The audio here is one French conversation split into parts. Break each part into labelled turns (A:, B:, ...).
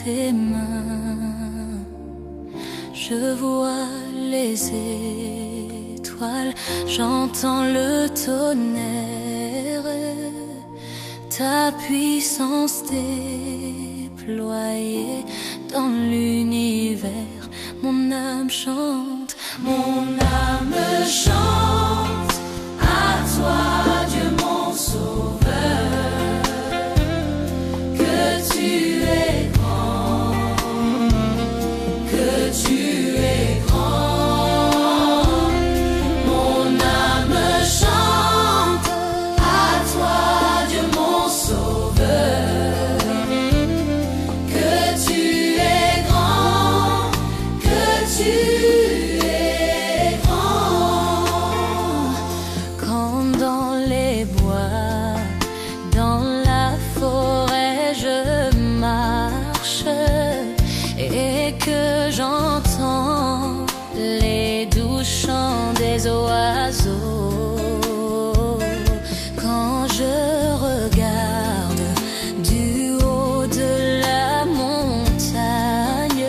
A: tes mains. Je vois les étoiles, j'entends le tonnerre, ta puissance déployée dans l'univers. Mon âme chante, mon âme chante à toi, Dieu mon sauveur, que tu es grand, que tu es grand. Mon âme chante à toi, Dieu mon sauveur, que tu es grand, que tu es grand. Quand dans les bois, dans la forêt je marche et que j'entends les doux chants des oiseaux, quand je regarde du haut de la montagne,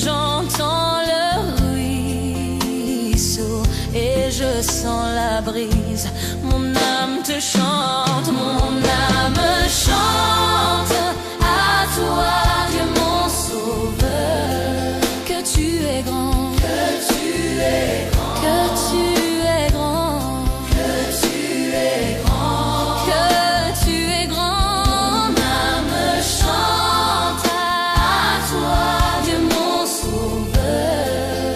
A: j'entends le ruisseau et je sens la brise. Mon âme te chante, mon âme chante à toi, Dieu mon sauveur, que tu es grand, que tu es grand, que tu es grand, que tu es grand, que tu es grand. Mon âme chante à toi, Dieu mon sauveur,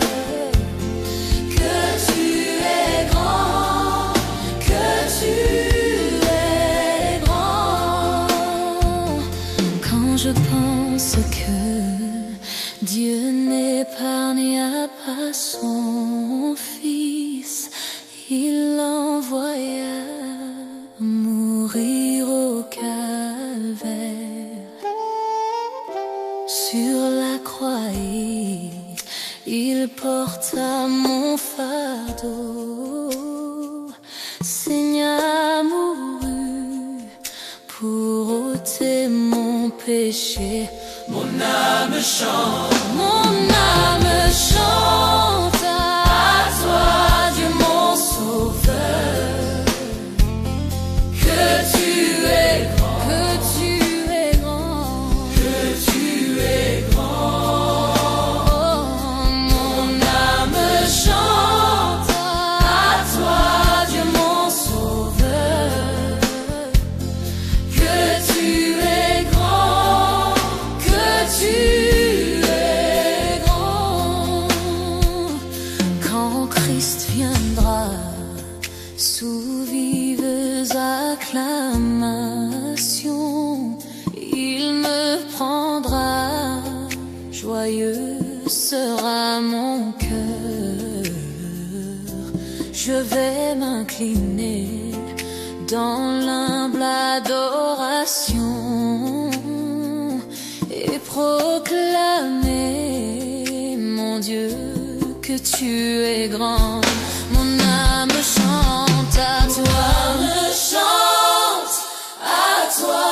A: que tu es grand, que tu es grand. Quand je pense que Dieu n'épargna pas son Fils, il l'envoya mourir au calvaire. Sur la croix, il porta mon fardeau. Seigneur mourut pour ôter mon péché. Mon âme chante, mon âme chante à toi, Dieu mon sauveur, que tu es grand, que tu es grand, que tu es grand. Mon âme chante à toi, Dieu mon sauveur, que tu es grand, que tu es grand. Quand Christ viendra sous vives acclamations, il me prendra, joyeux sera mon cœur. Je vais m'incliner dans l'humble adoration et proclamer, mon Dieu, que tu es grand. Mon âme chante à toi, me chante à toi,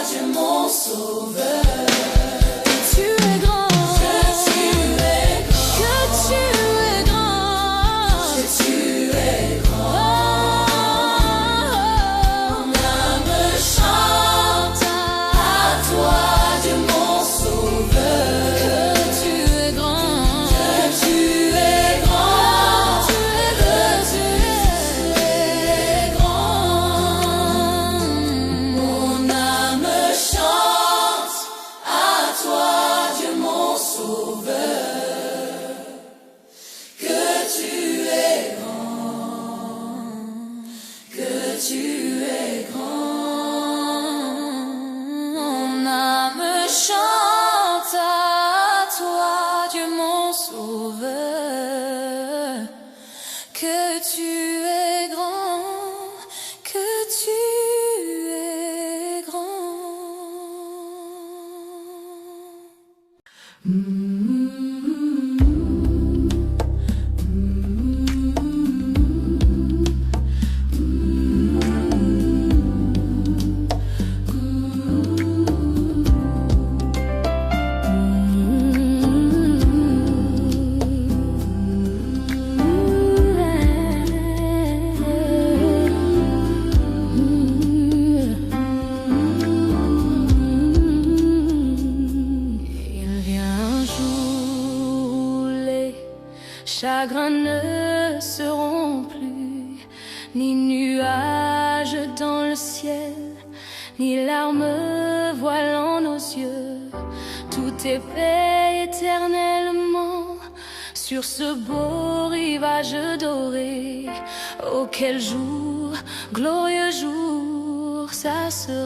A: Dieu mon sauveur. Que tu es grand, que tu es grand, que tu es grand, que tu es grand. Mon âme chante à toi, Dieu mon sauveur. Que tu es grand, que tu es grand, que tu es grand. Mon âme chante à toi, Dieu mon sauveur. Que tu es grand, que tu es grand. Mon âme chante à toi, Dieu mon sauveur. Que tu es grand, que tu es grand. chagrins ne seront plus, ni nuages dans le ciel, ni larmes voilant nos yeux. Tout est paix éternellement sur ce beau rivage doré. Oh, quel jour, glorieux jour, ça sera.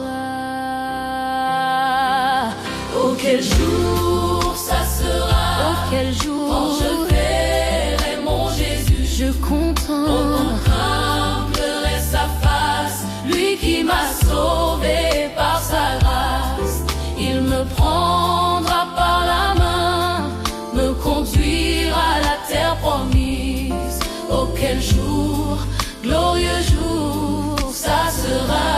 A: Oh, quel jour, ça sera. Oh, quel jour, quand je verrai mon Jésus, je contemplerai sa face, lui qui m'a sauvé par sa grâce. Il me prendra par la main, me conduira à la terre promise. Oh, quel jour, glorieux jour, ça sera.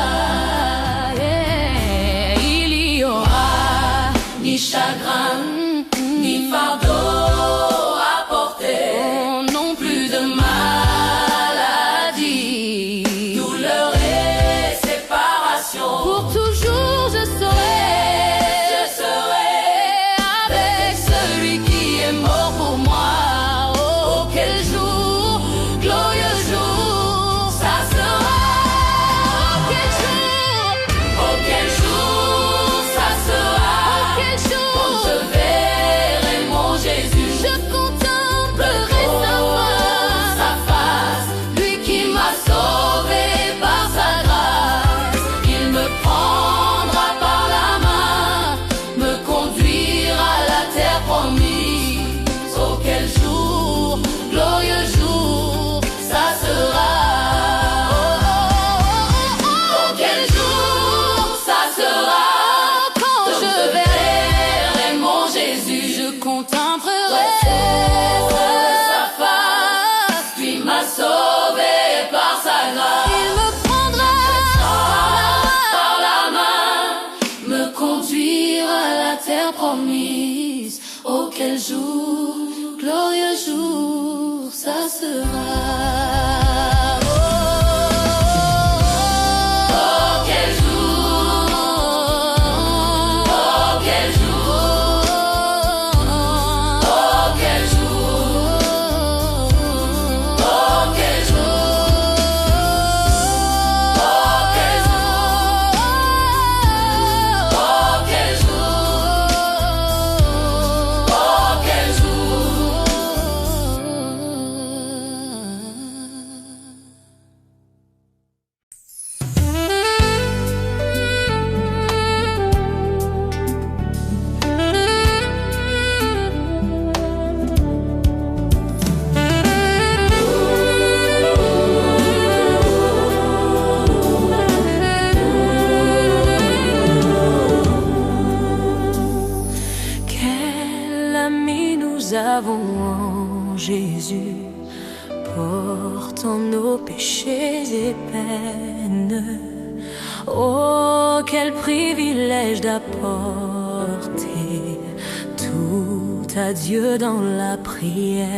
A: Yeah. Il y aura ni chagrin, ni fardeau à porter, oh, non plus de maladie, douleur et séparation. Pour toujours je serai avec celui qui est mort pour moi. Oh, quel jour, glorieux jour, ça sera. Oh, quel jour, oh, quel jour, ça sera. Oh, quel jour, quand je verrai mon Jésus, je contemplerai sa face, lui qui m'a sauvé par sa grâce. Il me prendra par la main, me conduira à la terre promise. Oh, quel jour, glorieux jour, ça sera. Oh, quel jour, ça sera. Quand je verrai mon Jésus, je contemplerai sa face, lui m'a sauvé par sa grâce. Il me prendra par la main, me conduira à la terre promise. Oh, quel jour, glorieux jour, ça sera. Oh, quel jour, oh, quel jour, oh, quel jour, oh, quel jour, oh, quel jour, oh, quel jour, oh, quel Quel ami nous avons en Jésus, portant nos péchés et peines. Oh, quel privilège d'apporter tout à Dieu dans la prière.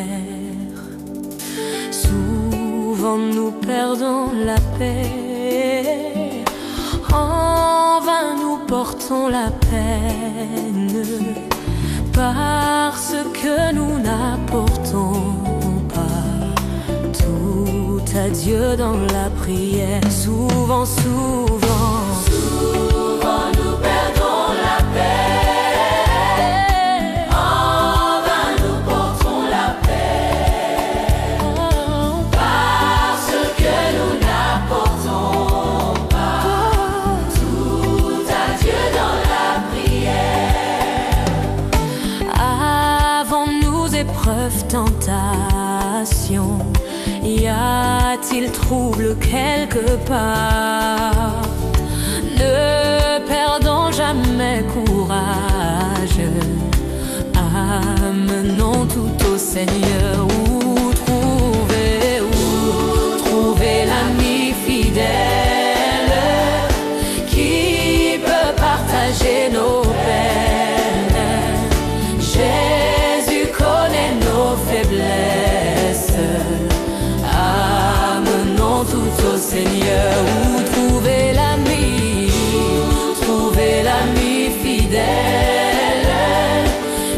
A: Souvent nous perdons la paix, en vain nous portons la peine, parce que nous n'apportons pas tout à Dieu dans la prière. Souvent nous perdons la paix, en vain nous portons la paix, parce que nous n'apportons pas tout à Dieu dans la prière. Avons-nous épreuves, tentations? Y a-t-il trouble quelque part? Ne perdons jamais courage, amenons tout au Seigneur. Où trouver l'ami fidèle qui peut partager nos peines? Jésus connaît nos faiblesses, amenons tout au Seigneur. Où trouver l'ami fidèle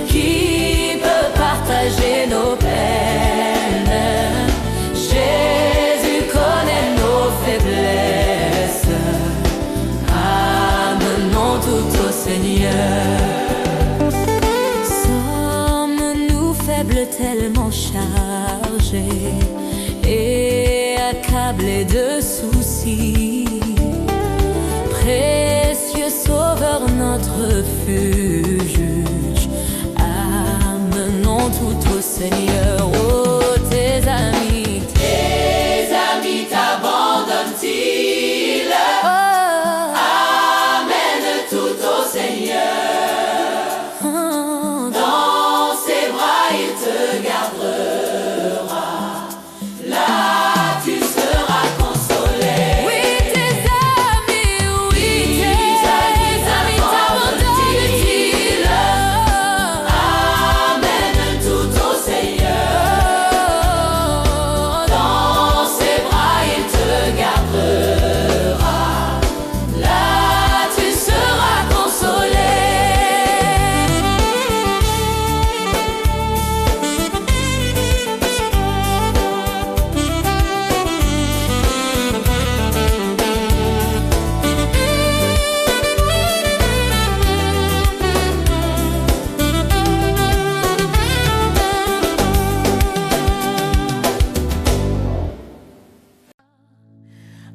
A: qui peut partager nos peines? tellement chargé et accablé de soucis. Précieux Sauveur, notre refuge, amenons tout au Seigneur. Oh, tes amis t'abandonnent-ils? Oh, amène tout au Seigneur. Dans ses bras il te gardera. Là tu seras consolé. Oui, tes amis t'abandonnent-ils? Amène tout au Seigneur. Dans ses bras il te gardera. Là tu seras consolé.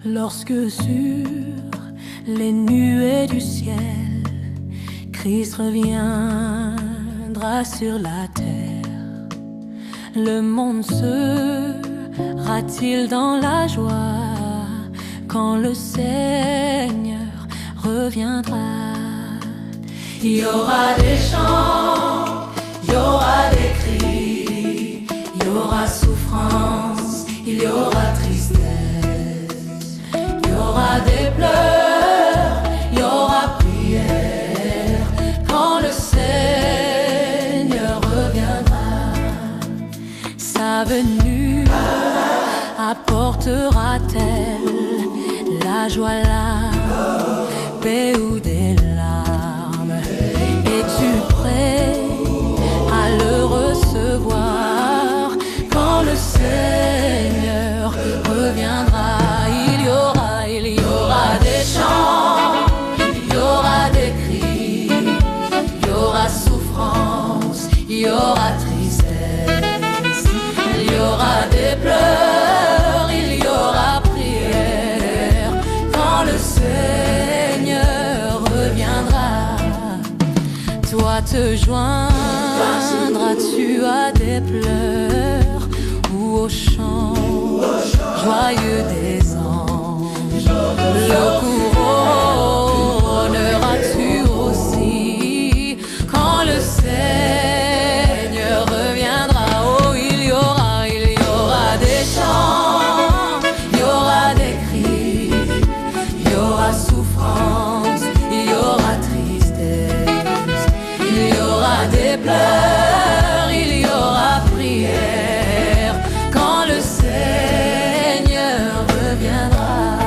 A: Lorsque sur les nuées du ciel, Christ reviendra sur la terre, le monde sera-t-il dans la joie quand le Seigneur reviendra? Il y aura des chants, il y aura des cris, il y aura souffrance, il y aura tristesse. Il y aura des pleurs, il y aura prière quand le Seigneur reviendra. Sa venue apportera-t-elle la joie, la paix ou des larmes? Es-tu prêt à le recevoir quand le Seigneur reviendra? Il y aura des chants, il y aura des cris, il y aura souffrance, il y aura tristesse, il y aura des pleurs, il y aura prière quand le Seigneur reviendra. Toi te joindras-tu à des pleurs ou aux chants joyeux des anges? Le couronneras-tu aussi quand le Seigneur reviendra? Oh, il y aura des chants, il y aura des cris, il y aura souffrance, il y aura tristesse, il y aura des pleurs, il y aura prière quand le Seigneur reviendra.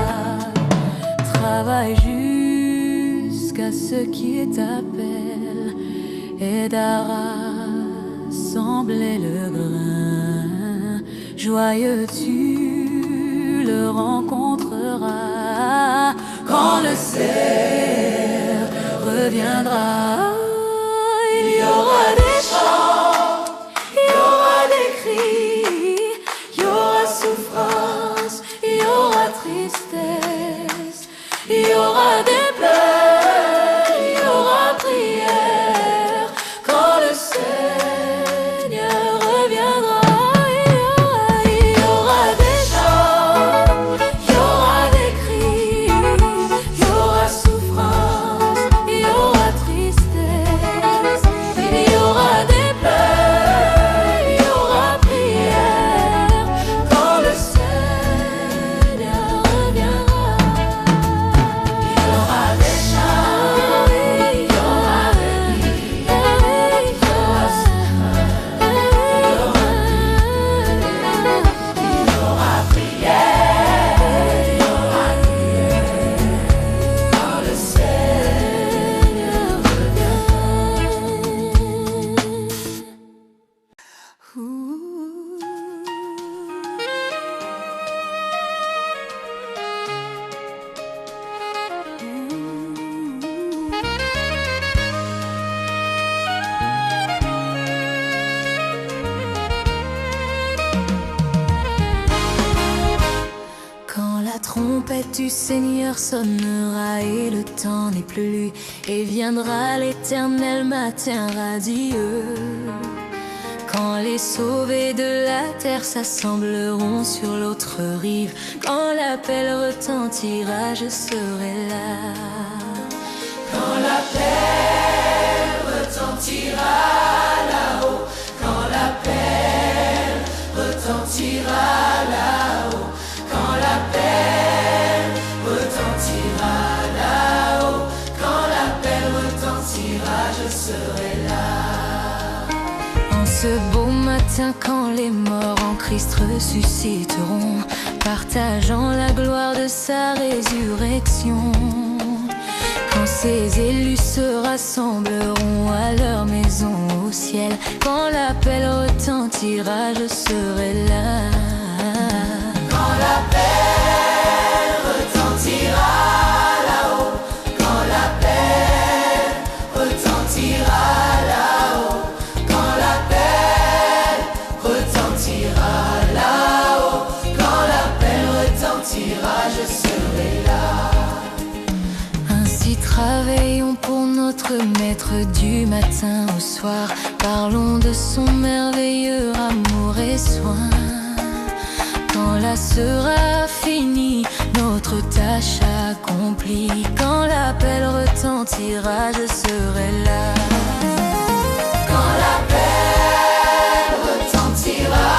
A: Travaille jusqu'à ce qui t'appelle, aide à rassembler le grain. Joyeux tu le rencontreras quand le Seigneur reviendra. Il y aura des chants, il y aura des cris, il y aura souffrance, il y aura tristesse, il y aura des pleurs, il y aura prière quand le Seigneur reviendra. Il y aura des chants, il y aura des cris, il y aura souffrance, il y aura tristesse. du Seigneur sonnera et le temps n'est plus lu, et viendra l'éternel matin radieux. Quand les sauvés de la terre s'assembleront sur l'autre rive, quand l'appel retentira, je serai là.
B: Quand l'appel retentira là-haut, quand l'appel retentira là-haut, quand l'appel retentira là-haut, quand l'appel retentira, je serai là.
A: En ce beau matin, quand les morts en Christ ressusciteront, partageant la gloire de sa résurrection. Quand ses élus se rassembleront à leur maison au ciel, quand l'appel retentira, je serai là.
B: Quand l'appel retentira là-haut, quand l'appel retentira là-haut, quand l'appel retentira là-haut, quand l'appel retentira, je serai là.
A: Ainsi travaillons pour notre Maître du matin au soir. Parlons de son merveilleux amour et soin. Quand là sera fini, notre tâche accomplie, quand l'appel retentira, je serai là.
B: Quand l'appel retentira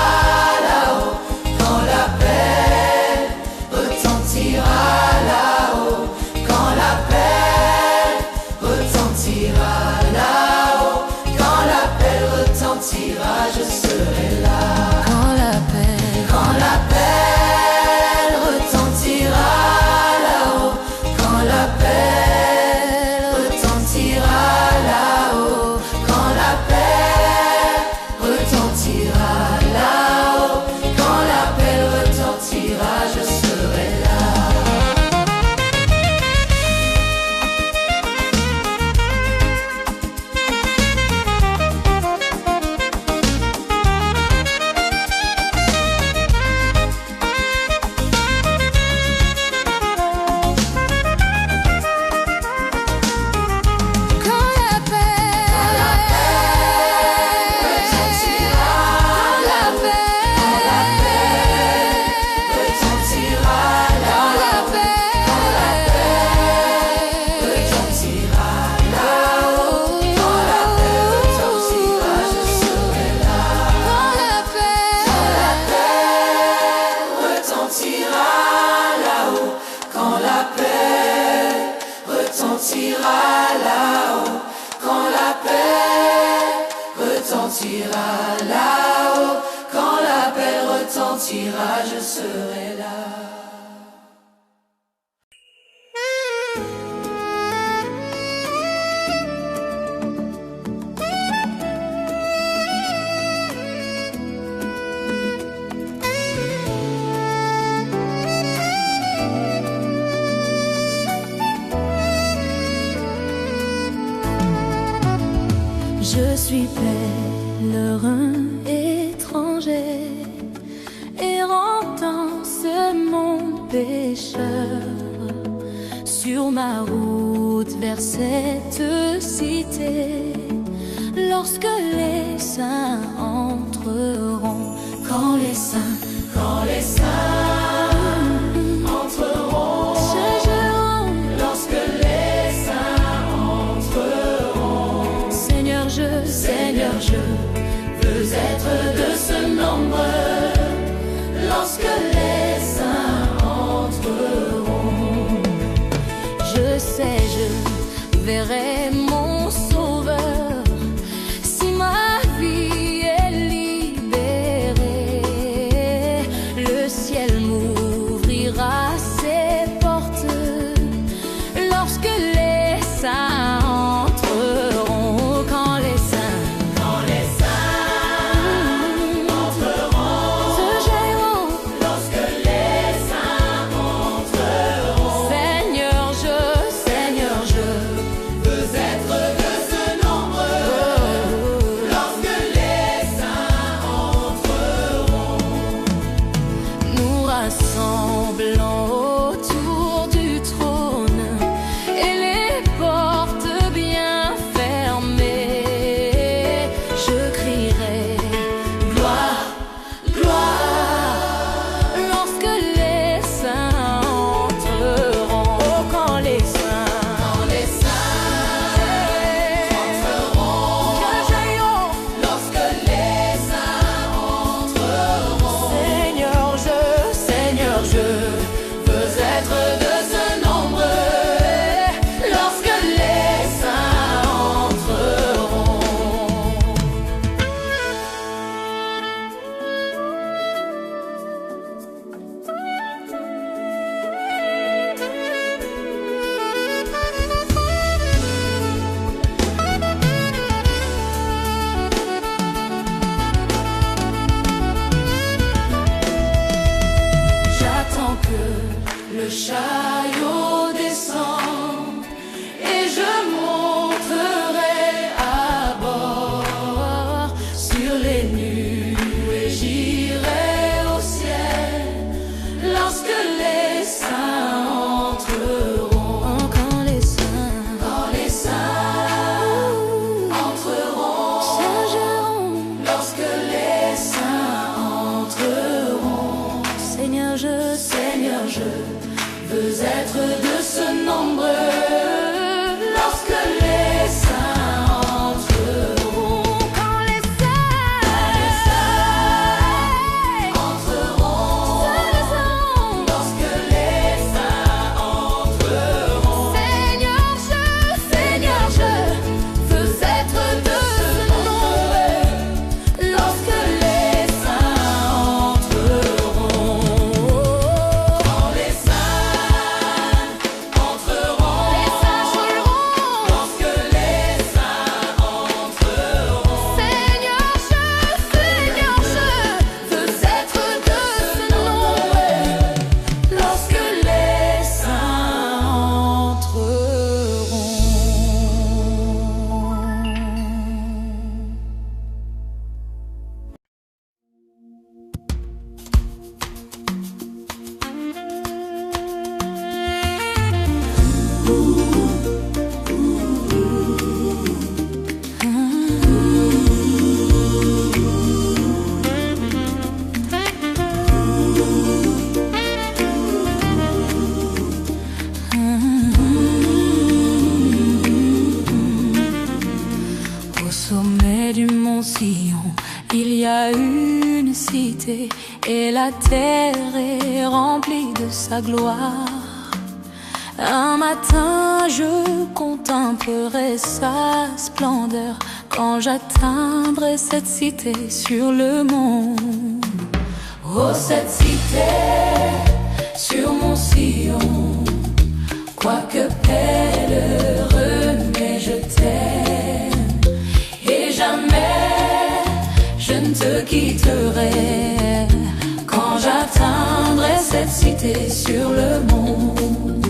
B: là-haut, quand l'appel retentira là-haut, quand l'appel retentira là-haut, quand l'appel retentira, je serai là.
A: Quand l'appel
B: retentira là-haut, quand l'appel retentira là-haut, quand l'appel retentira là-haut, quand l'appel retentira, je serai là. Retentira là-haut, quand l'appel retentira, je serai là.
A: Je suis pèlerin étranger, errant dans ce monde pécheur, sur ma route vers cette cité. Lorsque les saints entreront, quand les saints
B: Entreront, lorsque les saints entreront.
A: Seigneur, je
B: veux être de ce nombre. Lorsque les saints entreront,
A: je sais, je verrai mon Sauveur. Si ma vie est libérée, le ciel m'ouvrira ses portes. Lorsque les saints entreront, quand les saints sommet du mont Sion, il y a une cité et la terre est remplie de sa gloire. Un matin je contemplerai sa splendeur quand j'atteindrai cette cité sur le monde. Oh, cette cité sur mon Sion, quoique pèlerin, mais je t'aime et jamais je ne te quitterai quand j'atteindrai cette cité sur le monde.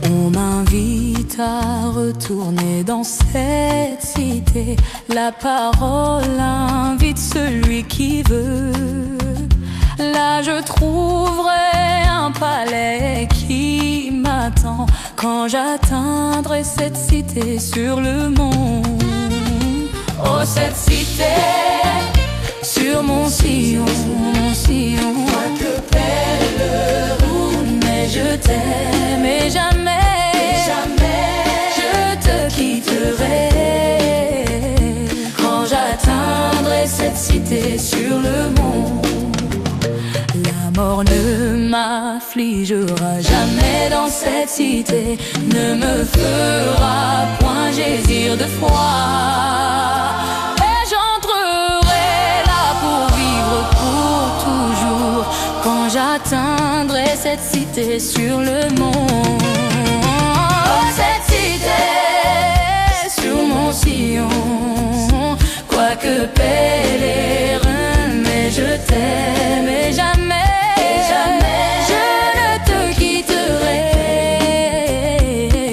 A: On m'invite à retourner dans cette cité. La parole invite celui qui veut. Là je trouverai un palais qui m'attend quand j'atteindrai cette cité sur le monde. Oh, cette cité sur mon Sion, quoique pèlerin, mais je t'aime et jamais je te quitterai quand j'atteindrai cette cité sur le monde. La mort ne m'affligera jamais dans cette cité, ne me fera point gésir de froid. Et j'entrerai là pour vivre pour toujours quand j'atteindrai cette cité sur le monde. Oh, cette cité sur mon Sion, quoique pèlerin, mais je t'aime et jamais je ne te quitterai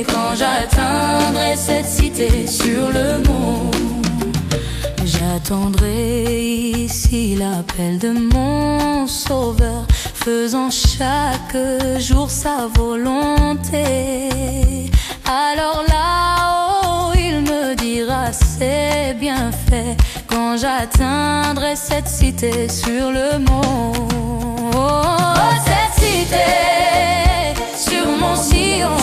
A: quand j'atteindrai cette cité sur le monde. J'attendrai ici l'appel de mon Sauveur, faisant chaque jour sa volonté. Alors là-haut, il me dira c'est bien fait quand j'atteindrai cette cité sur le monde. Oh, cette cité sur mon Sion,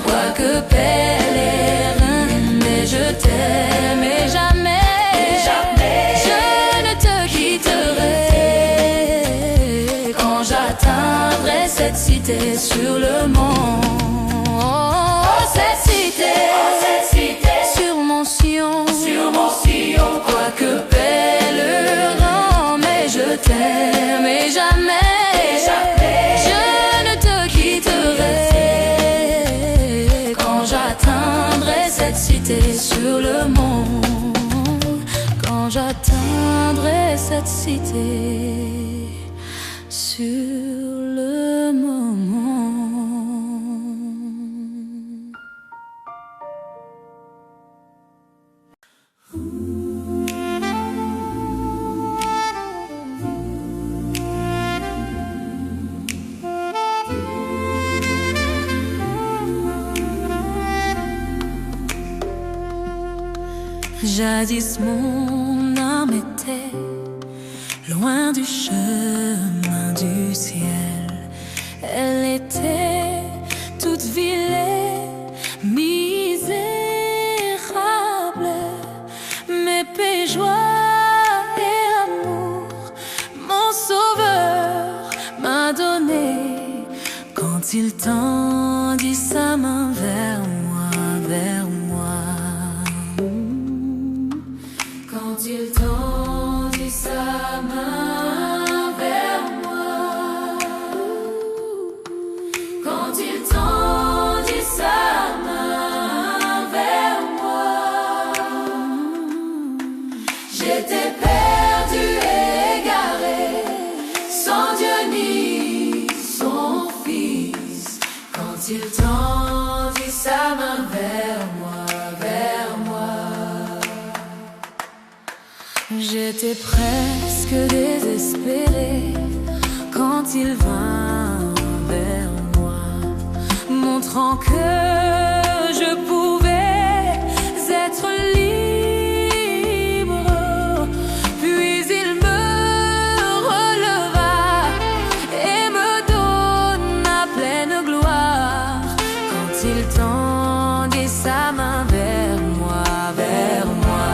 A: quoique pèlerin, mais je t'aime et jamais je ne te quitterai quand j'atteindrai cette cité sur le monde. Oh, cette cité sur mon Sion, quoique pèlerin, mais je t'aime et jamais je ne te quitterai quand j'atteindrai cette cité sur le monde. Quand j'atteindrai cette cité sur le monde. Jadis mon âme était loin du chemin du ciel. Elle était toute vilée, misérable. Mais paix, joie et amour, mon Sauveur m'a donné quand il tendit sa main vers moi, vers moi. Quand il tendit sa main vers moi, quand il tendit sa main vers moi, j'étais perdu et égaré, sans Dieu ni son Fils. Quand il tendit sa main vers moi, vers moi, j'étais presque désespéré quand il vint vers moi, montrant que je pouvais être libre. Puis il me releva et me donna pleine gloire quand il tendit sa main vers moi, vers moi.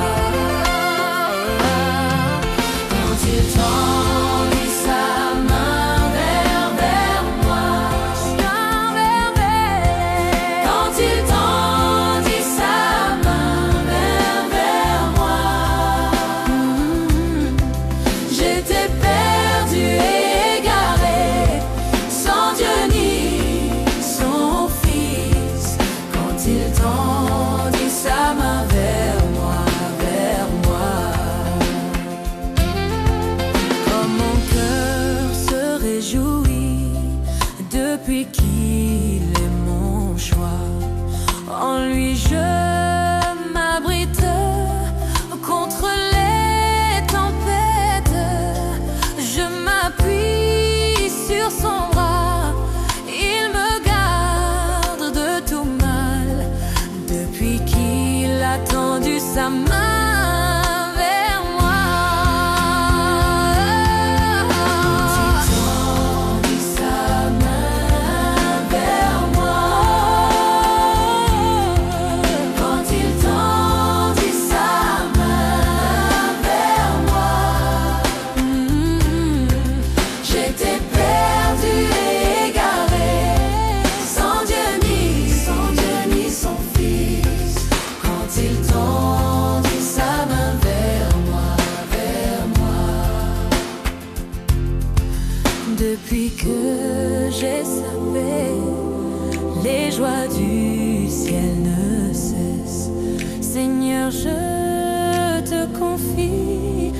A: te confie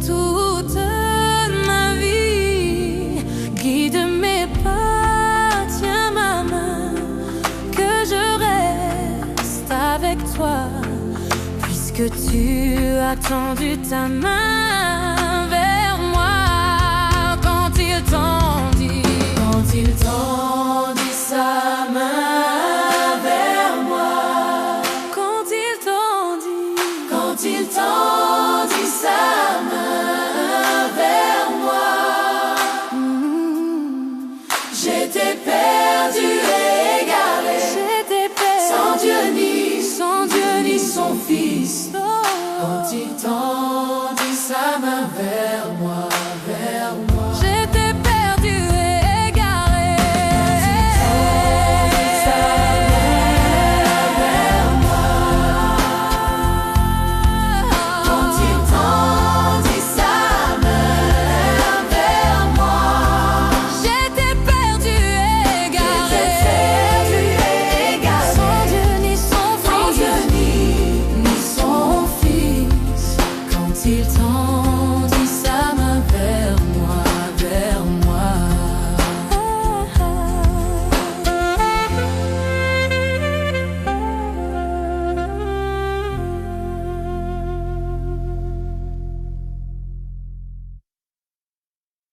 A: toute ma vie. Guide mes pas, tiens ma main, que je reste avec toi, puisque tu as tendu ta main vers moi. Quand il tendit sa main vers moi, quand il tendit sa main vers moi,
B: J'étais perdu et égaré, sans Dieu ni son Fils. Quand il tendit sa main vers moi,
A: j'étais perdu et égaré.
B: Quand il tendit sa main vers moi,
A: J'étais perdu et égaré. Sans Dieu ni son
B: sans Dieu
A: Fils.
B: ni son Fils. Quand il